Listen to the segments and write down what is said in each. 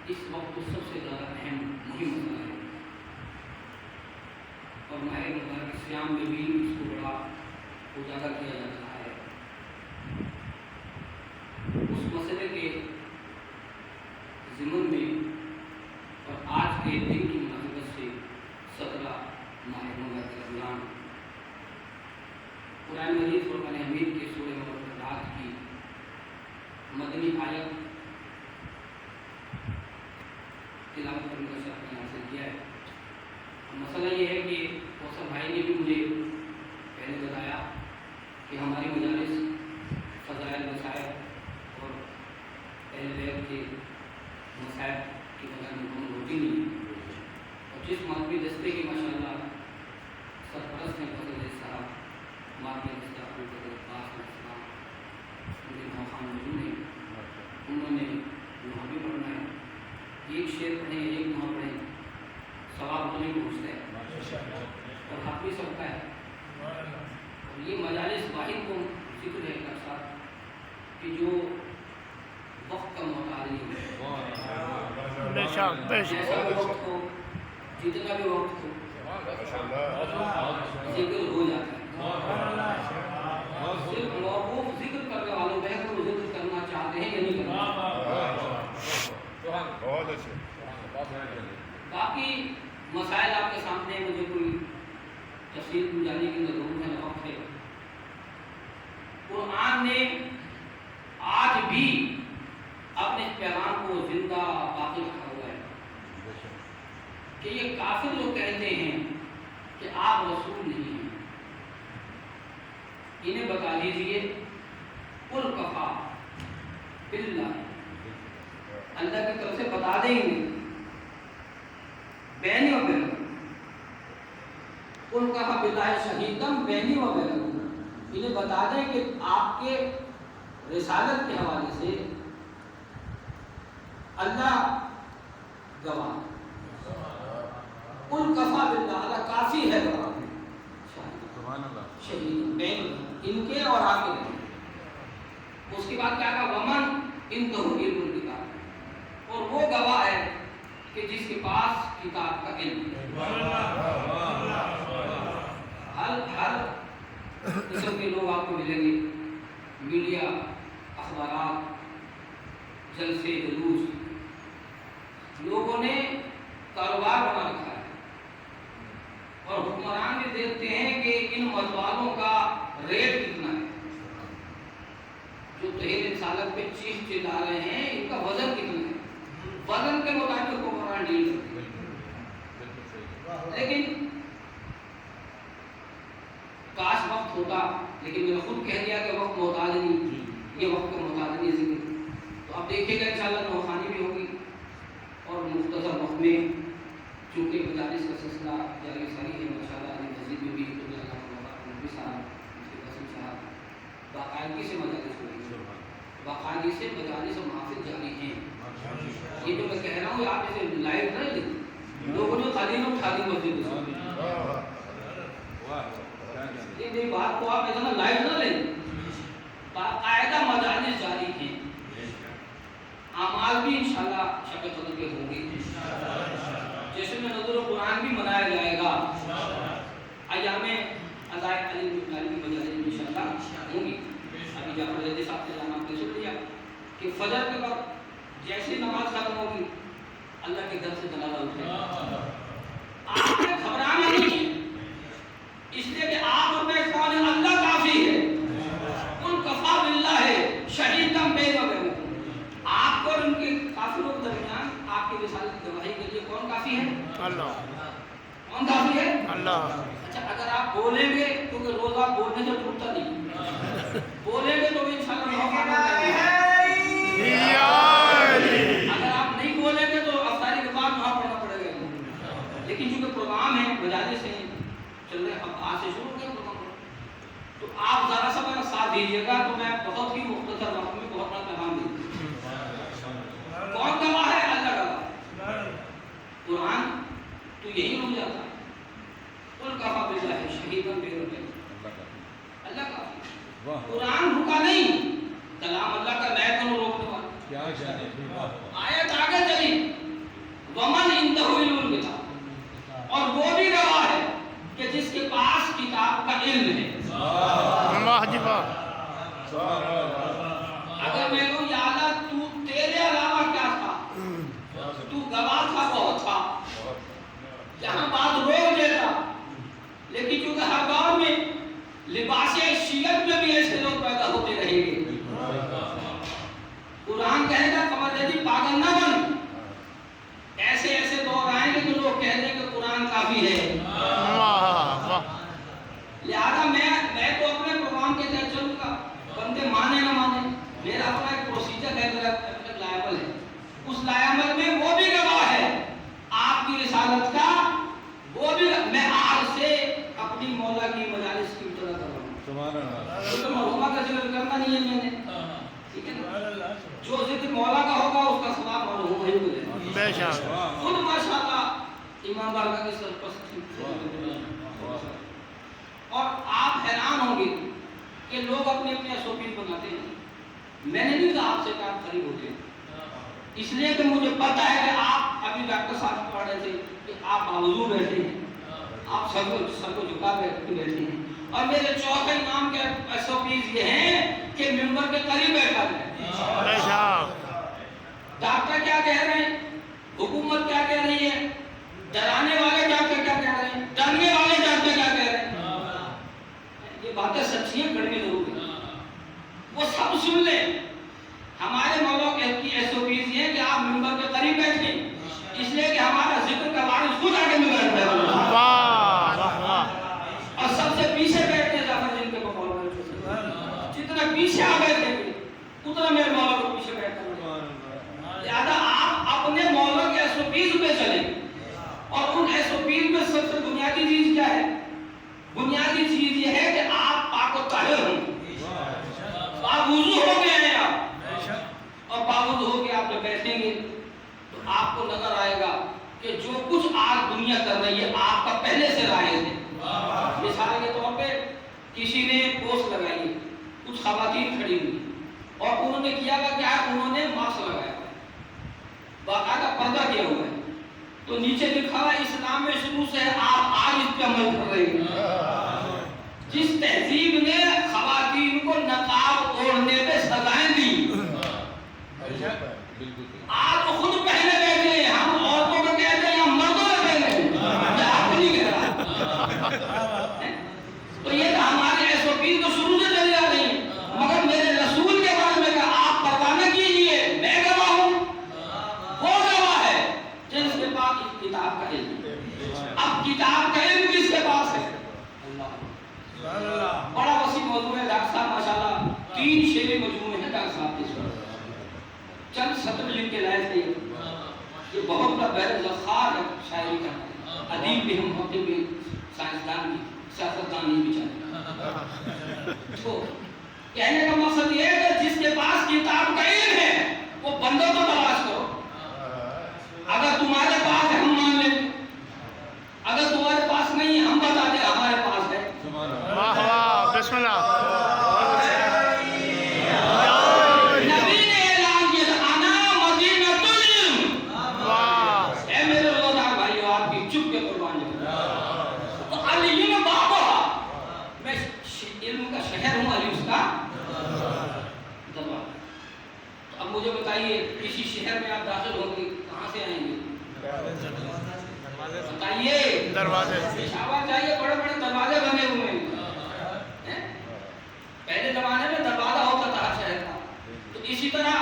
اس وقت سب سے زیادہ اہم مہم مسئلہ ہے، اور ماہ مبارک صیام میں بھی اس کو بڑا اجاگر کیا جا رہا ہے۔ اس مسئلے کے ضمن میں اور آج کے دن کی مناسبت سے 17 ماہ مبارک رمضان قرآن مجید فرقان حمید کے سورہ مبارکات کی مدنی آیت تلاوت کرنے کا شرف میں حاصل کیا ہے۔ مسئلہ یہ ہے کہ کوثر بھائی نے بھی مجھے پہلے بتایا کہ ہماری مجالس فضائل مسائل اور اہل بیت کے مسائل کی بغیر مکمل ہوتی نہیں، اور جس مادی دستے کی ماشاءاللہ سرپرست ہیں فضل صاحب، مادی دستہ خان موجود ہیں، انہوں نے وہاں بھی پڑھنا ہے، ایک شعر پڑھیں ایک دعا پڑھیں، ثواب تو نہیں پہنچتا ہے اور حق بھی سب کا ہے۔ اور یہ مجالس واحد کو ذکر ہے کا ساتھ کہ جو وقت کا محتاج نہیں ہے، جیسا وقت ہو جتنا بھی وقت ہو ذکر ہو جاتا ہے۔ صرف موقوف ذکر کرنے والوں میں وہ ذکر کرنا چاہتے ہیں یا نہیں کرنا۔ باقی مسائل آپ کے سامنے مجھے کوئی تفصیل جانے کی ضرورت ہے، وقت ہے۔ قرآن نے آج بھی اپنے پیغام کو زندہ باقی رکھا ہوا ہے کہ یہ کافر لوگ کہتے ہیں کہ آپ رسول نہیں ہیں، انہیں بتا دیجئے قل کفا باللہ، اللہ کی طرف سے بتا دیں گے بینی و بینکم، قل کفا باللہ شہیدم بینی و بینکم، انہیں بتا دیں کہ آپ کے رسالت کے حوالے سے اللہ گواہ، قل کفا باللہ، اللہ کافی ہے گواہ، شہید بین ان کے اور آپ کے۔ اس کے بعد کیا کہا ومن انتہو علم الکتاب، اور وہ گواہ ہے کہ جس کے پاس کتاب کا علم ہے۔ ہر قسم کے لوگ آپ کو ملیں گے، میڈیا، اخبارات، جلسے جلوس، لوگوں نے کاروبار بنا رکھا ہے، اور حکمران بھی دیکھتے ہیں کہ ان متوالوں کا ریٹ کتنا ہے، جو تحریر رسالت پہ چیخ چلا رہے ہیں ان کا وزن کتنا ہے، وزن کے مطابق حکمران ڈیل کرتے ہیں۔ لیکن کاش وقت ہوتا، لیکن میں نے خود کہہ دیا کہ وقت محتاج نہیں، یہ وقت کا محتاج نہیں ذکر۔ تو آپ دیکھیے گا انشاءاللہ نوخانی بھی ہوگی، اور مختصر وقت میں چونکہ مجالس کا سلسلہ جاری ساری ہے، ماشاءاللہ علی مسجد میں بھی نبی صاحب قسم صاحب باقاعدگی سے مجالس ہوئی، باقاعدگی سے مجالس اور محافظ جاری ہیں۔ یہ جو میں کہہ رہا ہوں آپ اسے لائیو نہ لیں، لوگوں نے خالی نہ اٹھا دی مسجد سے، یہ میری بات کو آپ ایسا لائیو نہ لیں، باقاعدہ مجالس جاری ہیں، اعمال بھی انشاءاللہ شب قدر کے ہوں گے، جیسے میں نظر قرآن بھی منایا جائے گا، ایام عزائے علی کی مجالس انشاءاللہ ہوں گی۔ ابھی جعفر زیدی صاحب نے نام پہ سن لیا کہ فجر کے وقت جیسی نماز ختم ہوگی اللہ کے گھر سے دلالہ اٹھے گا۔ آپ نے گھبرانا نہیں ہے، اس لیے کہ آپ اور میں کون ہیں، اللہ کافی ہے، قل کفا باللہ شہیدم بینی و بینکم، آپ اور ان کے کافروں کے درمیان آپ کی رسالت کی گواہی کے لیے کون کافی ہے؟ اللہ۔ کون کافی ہے؟ اللہ۔ اچھا اگر آپ بولیں گے، کیونکہ روز آپ بولنے سے ٹوٹتا نہیں، بولیں گے تو انشاءاللہ موقع ملتا ہے، اگر آپ نہیں بولیں گے تو افطاری کے بعد وہاں پڑھنا پڑے گا، لیکن چونکہ پروگرام ہے، مجالس ہیں چل رہے، اب آج سے شروع ہو گیا پروگرام، تو آپ ذرا سا میرا ساتھ دیجیے گا تو میں بہت ہی مختصر وقت میں بہت بڑا پیغام دوں۔ کون گواہ ہے؟ اللہ گواہ، قرآن تو یہی ہو جاتا، قل کفا باللہ شہیدم بینی و بینکم، اللہ کا قرآن رکا نہیں، کلام اللہ کا میں کون روکنے والا، آیت آگے چلی ومن عنده علم الکتاب، اور وہ بھی گواہ ہے کہ جس کے پاس کتاب کا علم ہے۔ واہ جی واہ۔ اگر میں کہوں یا اللہ تو تیرے علاوہ کیا تھا، تو گواہ تھا، بہت تھا، جہاں بات روک دیتا، لیکن چونکہ ہر دور میں لباس شیعت میں بھی ایسے لوگ پیدا ہوتے رہیں گے۔ قرآن کہے گا کمر پاگل نہ بن، ایسے ایسے دور آئیں گے کہ لوگ کہہ دیں کہ قرآن کافی ہے۔ لہذا میں تو اپنے پروگرام کے تحت چلوں گا، بندے مانے نہ مانے، میرا اپنا ایک پروسیجر ہے، میرا اپنا لائبل ہے، اس لائبل میں وہ بھی گواہ ہے آپ کی رسالت کا، وہ بھی میں آج سے اپنی مولا کی مجالس کی اطلاع کر رہا ہوں، تو مرحومہ کا ذکر کرنا نہیں ہے میں نے، ٹھیک ہے نا؟ جو ذکر مولا کا ہوگا اس کا ثواب مرحومہ ہی ملے گا بے شک۔ خود ماشاءاللہ امام بارگاہ کی سرپرستی، اور آپ حیران ہوں گے کہ لوگ اپنے اپنے SOP بناتے ہیں۔ میں نے بھی کہا آپ سے کام قریب ہوتے ہیں، اس لیے کہ مجھے پتا ہے کہ آپ ابھی ڈاکٹر صاحب پڑھ رہے تھے کہ آپ باوضو بیٹھے ہیں، آپ سر کو جھکا بیٹھے ہیں، اور میرے چوتھے امام کے SOPs یہ ہیں کہ ممبر کے قریب بیٹھا جائے۔ بے شک۔ ڈاکٹر کیا کہہ رہے ہیں، حکومت کیا کہہ رہی ہے، ڈرانے والے ڈاکٹر کیا کہہ رہے ہیں، ڈرنے والے ڈاکٹر کیا کہہ رہے ہیں، یہ باتیں سچی ہیں، کڑوی ضرور ہے، وہ سب سن لیں۔ ہمارے مولا کی SOPs یہ ہے کہ آپ ممبر کے قریب بیٹھیں، اس لیے کہ ہمارا ذکر کا وارث خود آگے میں بیٹھ رہا ہے، واہ واہ۔ اور سب سے پیچھے بیٹھتے ہیں جعفر جن کے مولا بیٹھتے، جتنا پیچھے آ بیٹھیں گے اتنا میرے مولا کو پیچھے بیٹھتا ہے۔ لہذا آپ اپنے مولا کے SOPs پہ چلیں، اور ان SOPs میں سب سے بنیادی چیز کیا ہے؟ بنیادی چیز یہ ہے کہ آپ پاک و طاہر ہوں، باوضو ہو گئے ہیں آپ، اور باوضو ہو کے آپ جب بیٹھیں گے تو آپ کو نظر آئے گا کہ جو کچھ آج دنیا کر رہی ہے آپ کا پہلے سے رائے ہے۔ مثال کے طور پہ کسی نے پوسٹ لگائی ہے، کچھ خواتین کھڑی ہوئی، اور انہوں نے کیا کیا ہے، انہوں نے ماسک لگایا ہے، باقاعدہ پردہ کیا ہوا ہے، تو نیچے لکھا ہوا اسلام میں شروع سے آپ آج اس پہ عمل کر رہے ہیں۔ جس تہذیب نے خواتین کو نقاب اوڑھنے پہ سزائیں دی، آپ خود پہنے بیٹھے ہیں، ہم عورتوں کو کہتے ہیں ہم مردوں نے پہنے، آپ کو نہیں کہہ رہا۔ تو یہ تو ہمارے SOPs تو شروع سے چلی آ رہی ہیں، مگر میرے رسول کے بارے میں کہا آپ پرواہ نہ کیجئے، میں گواہ ہوں، وہ گواہ ہے جس کے پاس کتاب کا علم۔ اب کتاب کا علم کس کے پاس ہے؟ بڑا وسیع موضوع ہے ڈاکٹر صاحب، ماشاءاللہ 3 شعری مجموعے ہیں ڈاکٹر صاحب کے، چند سطر لکھ کے لائے تھے، یہ بہت بڑا بحر ذخار ہے شاعری کا، ادیب بھی ہم ہوتے بھی، سائنسدان بھی، سیاستدان نہیں بیچارے۔ تو کہنے کا مقصد یہ ہے کہ جس کے پاس کتاب کا علم ہے وہ بندوں کو تلاش کرو، اگر تمہارے پاس ہے ہم مان لیں، اگر تمہارے پاس نہیں ہم بتا دیں ہمارے پاس ہے۔ واہ واہ، بسم اللہ۔ نبی نے اعلان کیا تھا انا مدینۃ العلم، واہ، اے میرے روزدار بھائیو آپ کی چپ کے قربان جاؤں، تو علیم بابا، میں علم کا شہر ہوں، علی اس کا دربار۔ اب مجھے بتائیے کسی شہر میں آپ داخل ہوں گے کہاں سے آئیں گے؟ بتائیے، دروازے۔ شاباش چاہیے، بڑے بڑے دروازے بنے ہوئے ہیں۔ پہلے زمانے میں دروازہ ہوتا تھا شہر کا، تو اسی طرح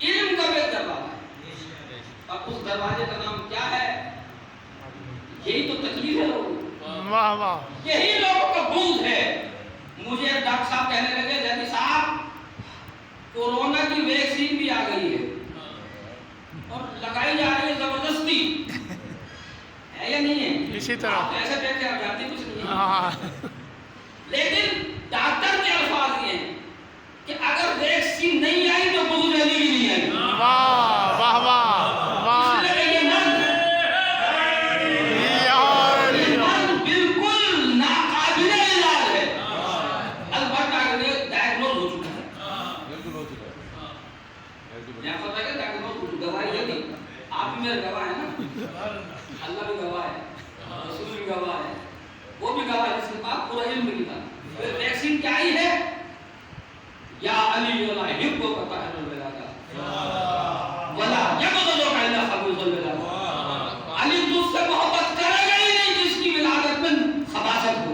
علم کا بھی ایک دروازہ ہے، اور اس دروازے کا نام کیا ہے؟ یہی تو تکلیف ہے لوگوں، واہ واہ، یہی لوگوں کا بغض ہے۔ مجھے ڈاکٹر صاحب کہنے لگے زیدی صاحب کورونا کی ویکسین بھی آ گئی ہے اور لگائی جا رہی ہے زبردستی، ہے یا نہیں ہے؟ اسی طرح آپ ایسے بیٹھے آپ جانتے کچھ نہیں ہے، ہاں، لیکن ڈاکٹر کے الفاظ یہ ہیں کہ اگر ویکسین نہیں آئی تو بغض علی بھی نہیں آئی۔ واہ واہ واہ واہ، اس لیے یہ مرض بالکل ناقابل علاج ہے، البتہ اگر یہ ڈائگنوز ہو چکا ہے، لیاقت ہے کہ گواہی ہے نہیں، آپ بھی میرے گواہ ہیں نا، اللہ بھی گواہ ہے، رسول بھی گواہ ہے، وہ بھی گواہ ہے جس کے پاس پورا علم بھی تھا. پھر ویکسین کیا آئی ہے؟ یا علی ولا یحب کا طاہر الولادہ ولا یبغض کا الا خبیث الولادہ. علی تجھ سے محبت کرے گا ہی نہیں جس کی ولادت میں خباثت ہو.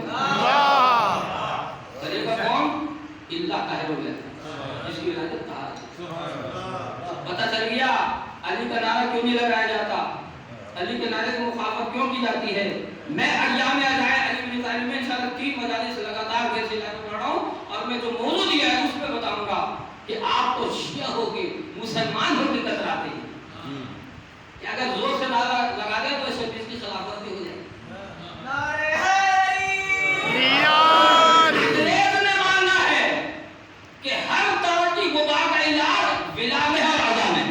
کرے گا کون؟ الا طاہر الولادہ، جس کی ولادت طاہر. پتہ چل گیا علی کا نعرہ کیوں نہیں لگایا جاتا، علی کے نعرے کی مخالفت کیوں کی جاتی ہے. میں ایام اجائے علی بن طالب میں انشاءاللہ 3 مجالس لگاتار کے سلسلے میں پڑھ رہا ہوں، اور میں جو موضوع دیا ہے اس پہ بتاؤں گا کہ آپ تو شیعہ ہو کے مسلمان ہو کے کتراتے ہیں کہ اگر زور سے نعرہ لگا دیں تو اس سے جس کی خلافت بھی ہو جائے. انگریز نے ماننا ہے کہ ہر طرح کی وبا کا علاج ولا میں اور اذان میں.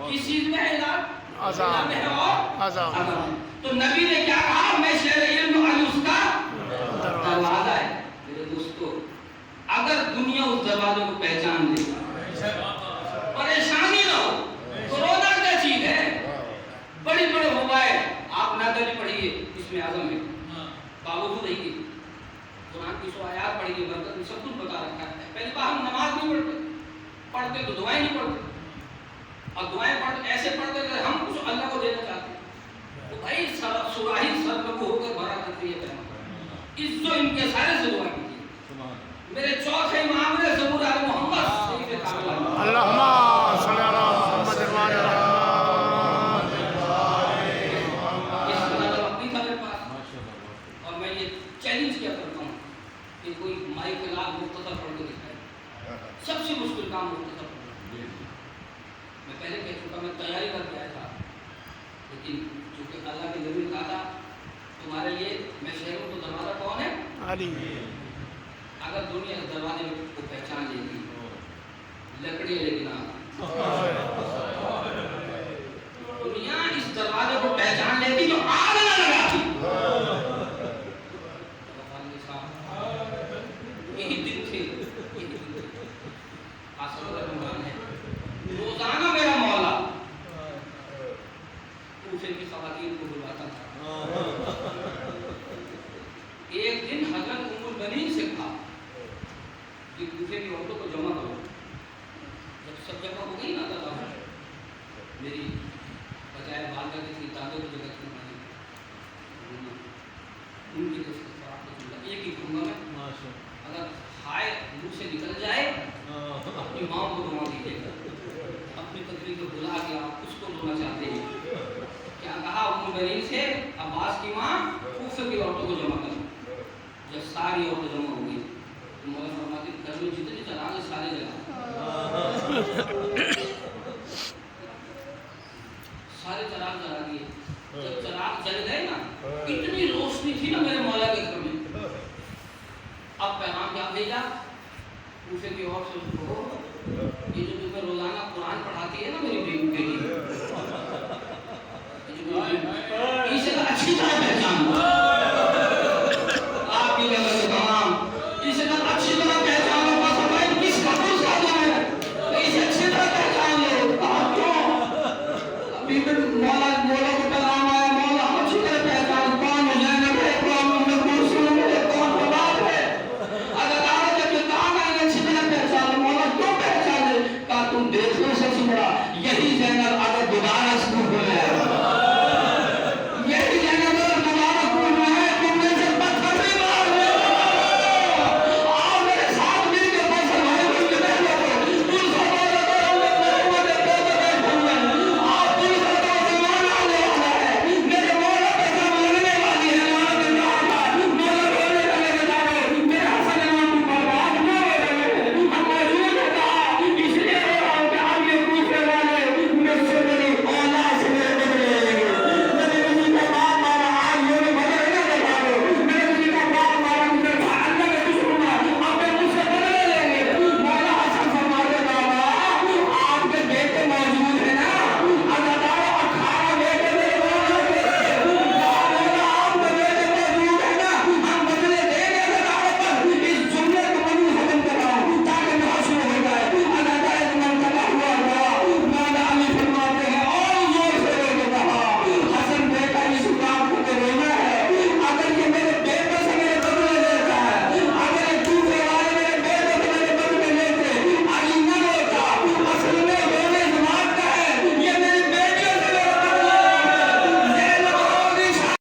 کس چیز میں ہے علاج؟ ولا میں اور اذان. تو نبی نے کیا کہا؟ میں شہر علم علی اس کا دروازہ ہے. میرے دوستو اگر دنیا اس دروازے کو پہچان لے پریشانی نہ ہو. کورونا کیا چیز ہے؟ بڑی بڑے وبائیں آپ نادری پڑھیے اس میں اعظم ہے، باوجود ہے کہ قرآن کی 100 آیات پڑھیے، برکت میں سب کچھ بتا رکھا ہے. پہلی بار ہم نماز نہیں پڑھتے تو دعائیں نہیں پڑھتے، اور دعائیں ایسے پڑھتے کہ ہم کچھ اللہ کو دینا چاہتے ہیں. تو بھائی سراہی سر کو ہو کر بھرا کرتی ہے عزت ان کے سارے سے دعا کیجیے. میرے چوتھے امام نے زبور آل محمد شریف کاملہ اللہم صلی علی محمد الرحمن الرحیم. اس طرح کا وقت نہیں تھا میرے پاس، اور میں یہ چیلنج کیا کرتا ہوں کہ کوئی مائی کے لاتھ مختصر پڑھ کے دکھائے. سب سے مشکل کام مختصر پڑھنا. میں پہلے کہہ چکا میں تیاری کر کے آیا تھا، لیکن چونکہ اللہ کے نبی نے کہا تھا تمہارے لیے میں شہروں کو دروازہ کون ہے؟ علی. اگر دنیا اس دروازے کو پہچان لیتی لکڑی لیکن دنیا اس دروازے کو پہچان لیتی جو آگ نہ لگاتی. یہی دن تھے، یہی دن تھے. آسمان رمضان ہے، روزانہ میرا مولا کوفے کی خواتین کو بلاتا تھا. ایک دن حضرت ام البنین سے کہا کہ کوفے کی عورتوں کو جمع کرو. جب سب جمع ہو گئی نا تو میری بجائے والدہ کی تھی دادوں کی جگہ کی ہماری ان کی طرف ایک ہی کہوں گا میں، اگر ہائے منہ سے نکل جائے اپنی ماں کو دعا دیجیے گا. اپنی پتری کو بلا کے آپ اس کو دعا چاہتے ہیں. کیا کہا ام البنین سے؟ عباس کی ماں کوفے کی عورتوں کو جمع کرو. جب ساری عورتیں جمع ہو گئی تو مولا فرماتے گھر میں جتنے چراغ سارے چراغ جلا دیے. جب چراغ جل گئے نا اتنی روشنی تھی نا میرے مولا کے گھر میں. اب پیغام کیا بھیجا کوفے کی عورت سے اس کو یہ جو تمہیں روزانہ قرآن پڑھاتی ہے نا میری بیٹی اسے اچھی طرح پہچان